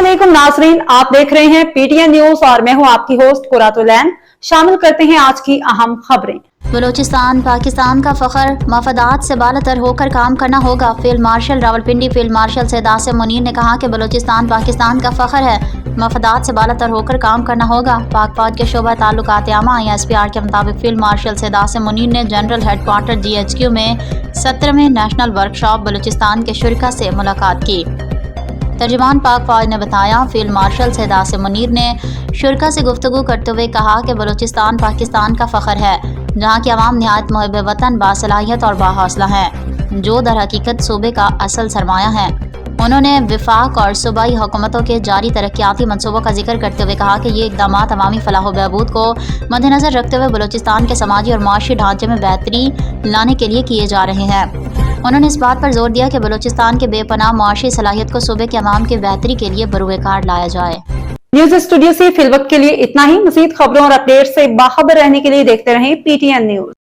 अस्सलामुअलैकुम नाजरीन, आप देख रहे हैं पीटीएन न्यूज और मैं हूं आपकी होस्ट कुरातुलैन। शामिल करते हैं आज की अहम खबरें। बलूचिस्तान पाकिस्तान का फख्र, मफादात से बालातर होकर काम करना होगा। Field marshal Rawalpindi field marshal Syed Asim Munir ने कहा कि बलूचिस्तान पाकिस्तान का फख्र है, मफादात से बालातर होकर काम करना होगा। पाक फौज के शोबा ताल्लुकात आमा ISPR के मुताबिक फील्ड मार्शल सैयद आसिम मुनीर ने जनरल हेडक्वार्टर GHQ में 17वें नेशनल वर्कशॉप बलूचिस्तान के शुरका से मुलाकात की। तर्जुमान पाक फौज ने बताया, फील्ड मार्शल सैयद आसिम मुनीर ने शुरका से गुफ्तगू करते हुए कहा कि बलूचिस्तान पाकिस्तान का फ़ख्र है, जहाँ की आवाम नहायत मुहिब वतन, बासलाहियत और बाहौसला हैं, जो दर हकीकत सूबे का असल सरमाया है। उन्होंने विफाक और सूबाई हुकूमतों के जारी तरक्याती मनसूबों का जिक्र करते हुए कहा कि ये इक़दाम अवामी फलाह बहबूद को मद्देनज़र रखते हुए बलूचिस्तान के समाजी और माशी ढांचे में बेहतरी लाने के लिए किए जा रहे हैं। उन्होंने इस बात पर जोर दिया कि बलूचिस्तान के बेपनाह मुआशी सलाहियत को सूबे के अवाम की बेहतरी के लिए बरूए कार लाया जाए। न्यूज स्टूडियो से फिलवक्त के लिए इतना ही। मज़ीद खबरों और अपडेट से बाखबर रहने के लिए देखते रहें PTN न्यूज।